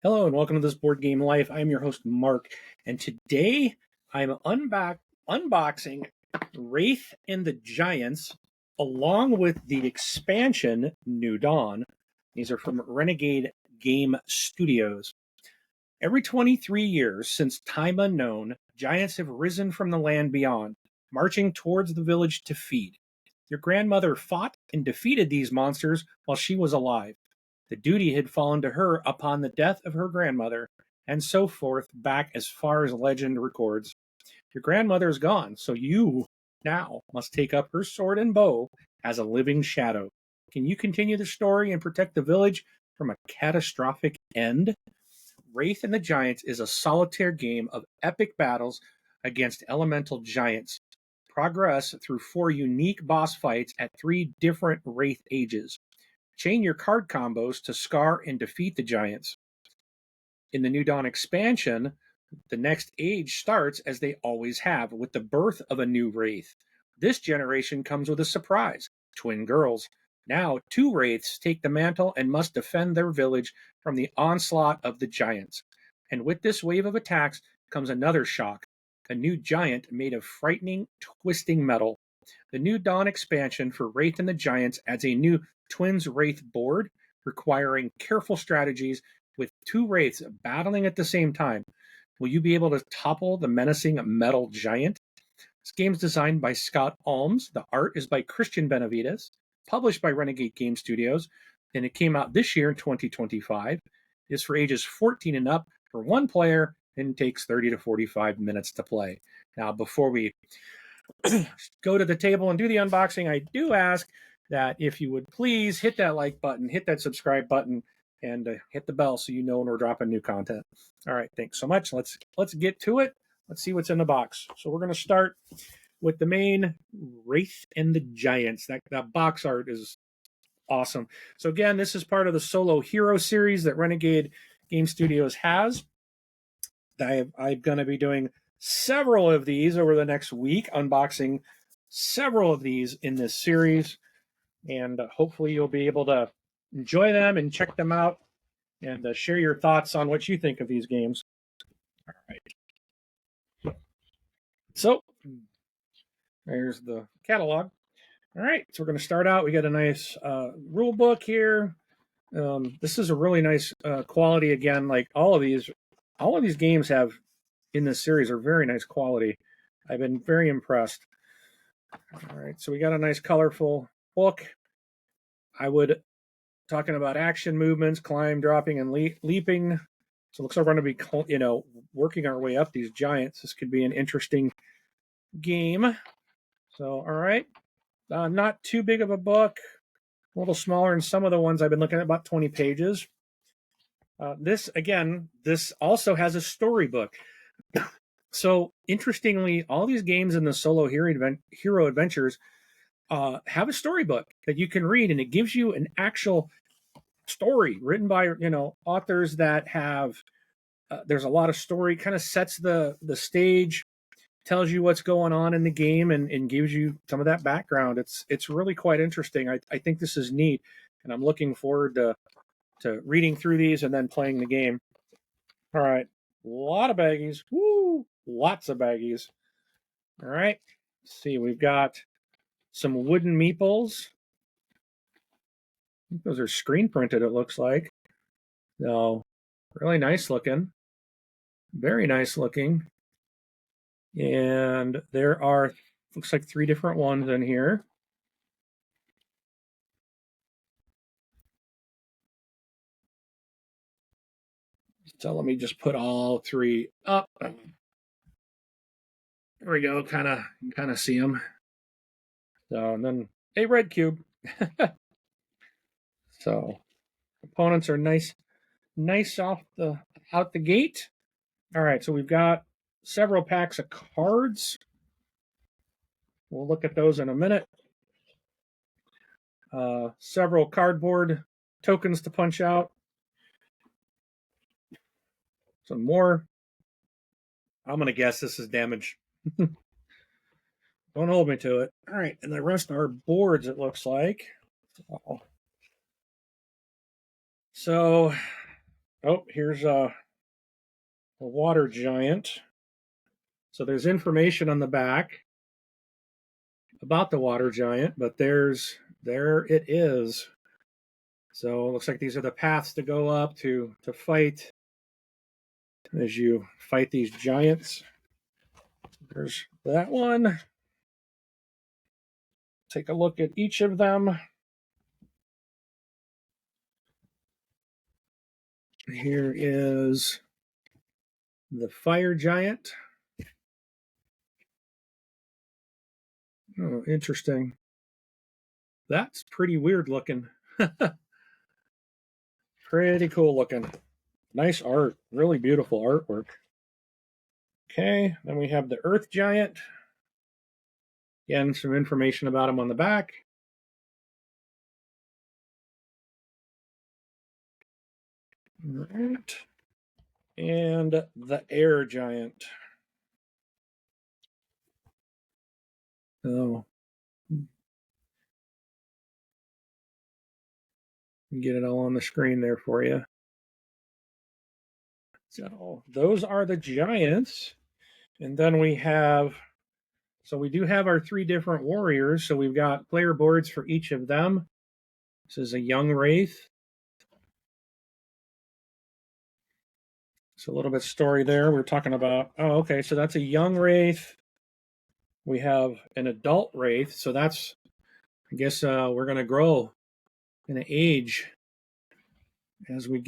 Hello and welcome to this Board Game Life. I'm your host, Mark, and today I'm unboxing Wraith and the Giants along with the expansion New Dawn. These are from Renegade Game Studios. Every 23 years since time unknown, giants have risen from the land beyond, marching towards the village to feed. Your grandmother fought and defeated these monsters while she was alive. The duty had fallen to her upon the death of her grandmother, and so forth back as far as legend records. Your grandmother is gone, so you now must take up her sword and bow as a living shadow. Can you continue the story and protect the village from a catastrophic end? Wraith and the Giants is a solitaire game of epic battles against elemental giants. Progress through 4 unique boss fights at 3 different Wraith ages. Chain your card combos to scar and defeat the giants. In the New Dawn expansion, the next age starts as they always have, with the birth of a new Wraith. This generation comes with a surprise: twin girls. Now, 2 Wraiths take the mantle and must defend their village from the onslaught of the giants. And with this wave of attacks comes another shock: a new giant made of frightening, twisting metal. The New Dawn expansion for Wraith and the Giants adds a new Twins Wraith board, requiring careful strategies with 2 Wraiths battling at the same time. Will you be able to topple the menacing metal giant? This game is designed by Scott Alms. The art is by Christian Benavides, published by Renegade Game Studios, and it came out this year in 2025. It is for ages 14 and up for 1 player and takes 30 to 45 minutes to play. Now, before we go to the table and do the unboxing, I do ask that if you would please hit that like button, hit that subscribe button, and hit the bell so you know when we're dropping new content. All right, thanks so much. Let's get to it. Let's see what's in the box. So we're going to start with the main Wraith and the Giants. That box art is awesome. So again, this is part of the Solo Hero series that Renegade Game Studios has. I'm going to be doing several of these over the next week, unboxing several of these in this series, and hopefully you'll be able to enjoy them and check them out and share your thoughts on what you think of these games. All right. So there's the catalog. All right, so we're going to start out. We got a nice rule book here. This is a really nice quality. Again, like all of these games have in this series are very nice quality. I've been very impressed. All right, so we got a nice colorful book. I would talking about action movements, climb, dropping, and leaping. So it looks like we're going to be, working our way up these giants. This could be an interesting game. So, all right, not too big of a book. A little smaller than some of the ones I've been looking at, about 20 pages. This also has a storybook. So interestingly, all these games in the Solo Hero Adventures have a storybook that you can read, and it gives you an actual story written by authors that have. There's a lot of story, kind of sets the stage, tells you what's going on in the game, and gives you some of that background. It's really quite interesting. I think this is neat, and I'm looking forward to reading through these and then playing the game. All right, a lot of baggies. Woo! Lots of baggies. All right, let's see, we've got some wooden meeples. Those are screen printed, it looks like. So, really nice looking. Very nice looking. And there are, looks like 3 different ones in here. So let me just put all 3 up. There we go. Kind of see them. So, and then a red cube. So components are nice out the gate. All right, so we've got several packs of cards. We'll look at those in a minute. Several cardboard tokens to punch out. Some more. I'm going to guess this is damage. Don't hold me to it. All right, and the rest are boards, it looks like. So Oh, here's a water giant. So there's information on the back about the water giant, but there it is. So it looks like these are the paths to go up to fight as you fight these giants. There's that one. Take a look at each of them. Here is the fire giant. Oh, interesting. That's pretty weird looking. Pretty cool looking. Nice art. Really beautiful artwork. Okay, then we have the earth giant. Again, some information about him on the back. All right. And the air giant. Oh, get it all on the screen there for you. So those are the giants. And then we have, so we do have our 3 different warriors. So we've got player boards for each of them. This is a young wraith. So a little bit of story there. We're talking about, oh, okay, so that's a young wraith. We have an adult wraith. So that's, I guess we're going to grow in age as we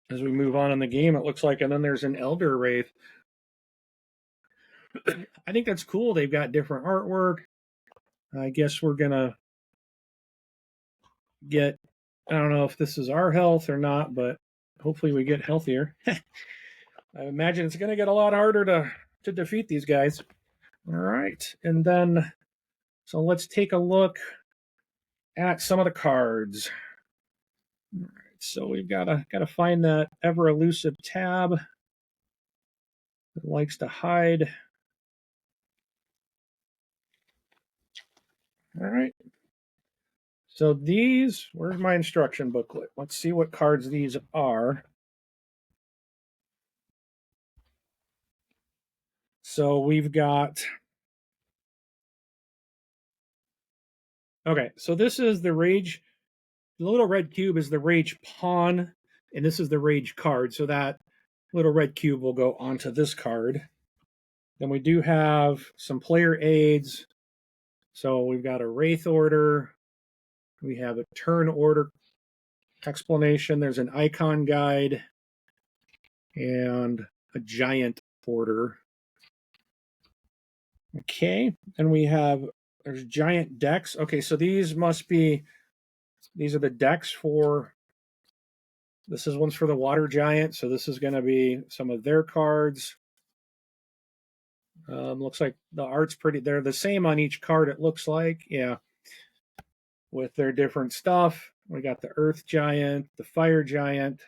move on in the game, it looks like. And then there's an elder wraith. I think that's cool. They've got different artwork. I guess we're going to get, I don't know if this is our health or not, but hopefully we get healthier. I imagine it's going to get a lot harder to defeat these guys. All right. And then, so let's take a look at some of the cards. All right. So we've got to find that ever elusive tab that likes to hide. All right. So these, where's my instruction booklet? Let's see what cards these are. So we've got, okay, so this is the Rage, the little red cube is the Rage pawn, and this is the Rage card. So that little red cube will go onto this card. Then we do have some player aids. So we've got a Wraith order. We have a turn order explanation. There's an icon guide and a giant order. Okay, and we have, there's giant decks. Okay, so these must be, these are the decks for, this is one's for the water giant. So this is going to be some of their cards. Looks like the art's pretty, they're the same on each card, it looks like. Yeah, with their different stuff. We got the earth giant, the fire giant.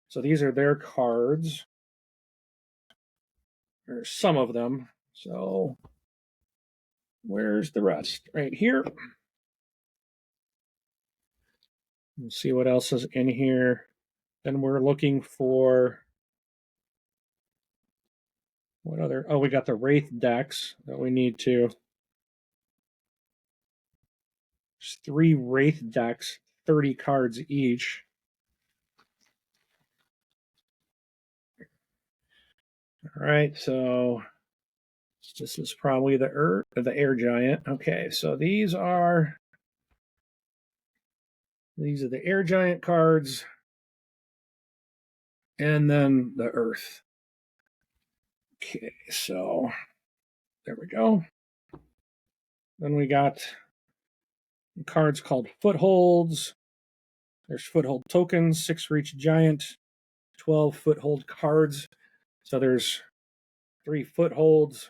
So these are their cards. There's some of them. So where's the rest? Right here. Let's see what else is in here. Then we're looking for, what other, oh, we got the Wraith decks that we need to. There's 3 Wraith decks, 30 cards each. All right, so this is probably the air giant. Okay, so these are the air giant cards, and then the earth. Okay, so there we go. Then we got cards called footholds. There's foothold tokens, 6 for each giant, 12 foothold cards. So there's 3 footholds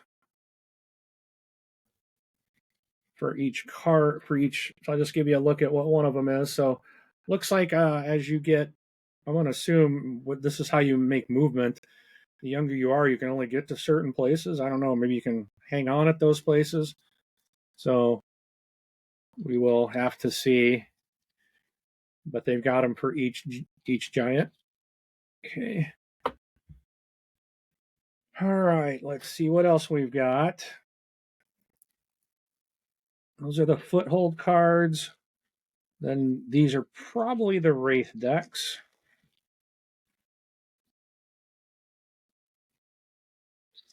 for each card, for each. So I'll just give you a look at what one of them is. So looks like as you get, I want to assume this is how you make movement. The younger you are, you can only get to certain places. I don't know, maybe you can hang on at those places. So we will have to see. But they've got them for each each giant. Okay. All right, let's see what else we've got. Those are the foothold cards. Then these are probably the Wraith decks.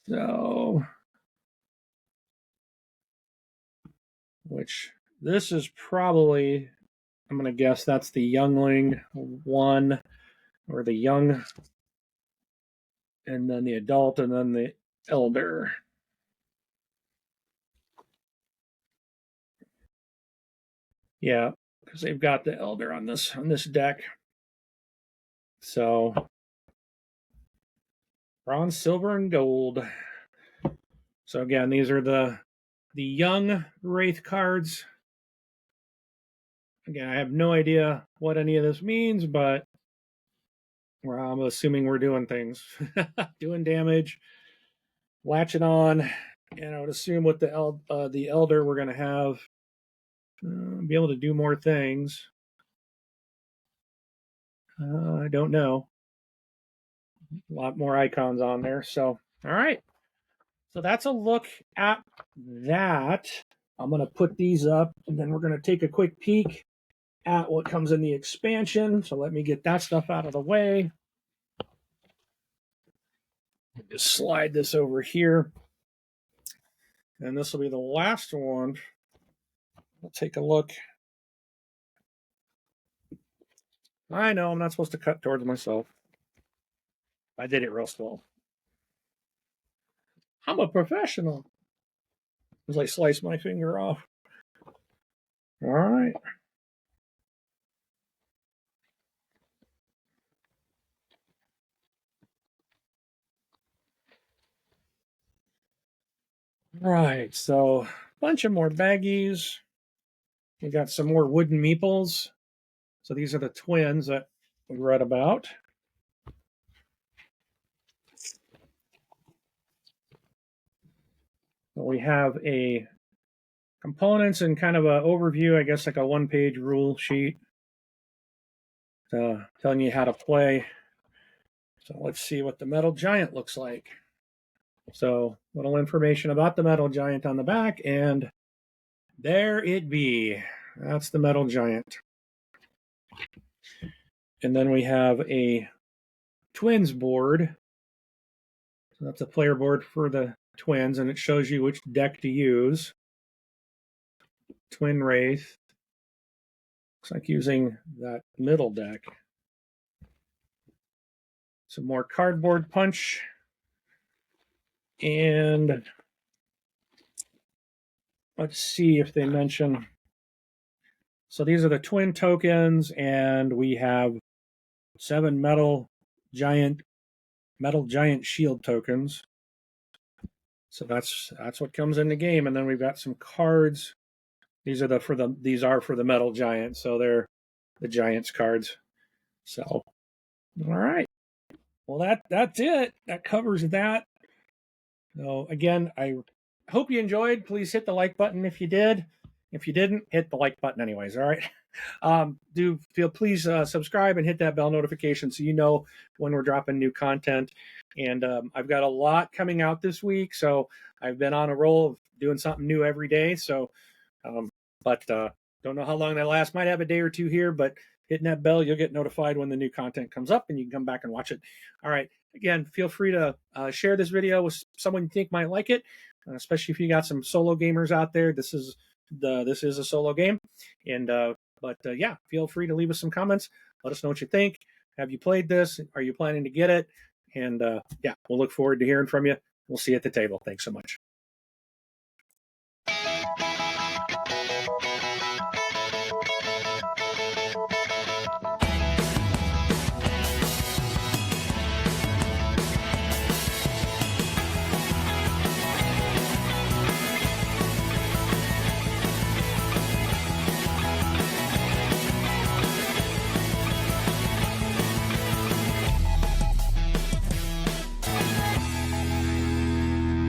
So, which this is probably, I'm going to guess that's the youngling one, or the young, and then the adult, and then the elder. Yeah, because they've got the elder on this deck. So bronze, silver, and gold. So again, these are the young Wraith cards. Again, I have no idea what any of this means, but I'm assuming we're doing things, doing damage, latching on, and I would assume with the elder we're going to have be able to do more things. I don't know. A lot more icons on there. So, all right. So that's a look at that. I'm going to put these up, and then we're going to take a quick peek at what comes in the expansion. So let me get that stuff out of the way. Just slide this over here. And this will be the last one. We'll take a look. I know I'm not supposed to cut towards myself. I did it real slow. I'm a professional. As I slice my finger off. All right. Right, so a bunch of more baggies. We got some more wooden meeples. So these are the twins that we read about. We have a components and kind of an overview, I guess like a one-page rule sheet telling you how to play. So let's see what the metal giant looks like. So little information about the metal giant on the back, and there it be. That's the metal giant. And then we have a twins board. So that's a player board for the twins, and it shows you which deck to use. Twin Wraith. Looks like using that middle deck. Some more cardboard punch. And let's see if they mention. So these are the twin tokens, and we have 7 metal giant shield tokens. So that's what comes in the game, and then we've got some cards. These are for the metal giant, so they're the giants cards. So, all right. Well, that's it. That covers that. So again, I hope you enjoyed. Please hit the like button if you did. If you didn't, hit the like button anyways. All right. Please subscribe and hit that bell notification so you know when we're dropping new content. And I've got a lot coming out this week, so I've been on a roll of doing something new every day. So, but don't know how long that lasts. Might have a day or two here, but hitting that bell, you'll get notified when the new content comes up, and you can come back and watch it. All right. Again, feel free to share this video with someone you think might like it, especially if you got some solo gamers out there. This is a solo game, and yeah, feel free to leave us some comments. Let us know what you think. Have you played this? Are you planning to get it? And yeah, we'll look forward to hearing from you. We'll see you at the table. Thanks so much.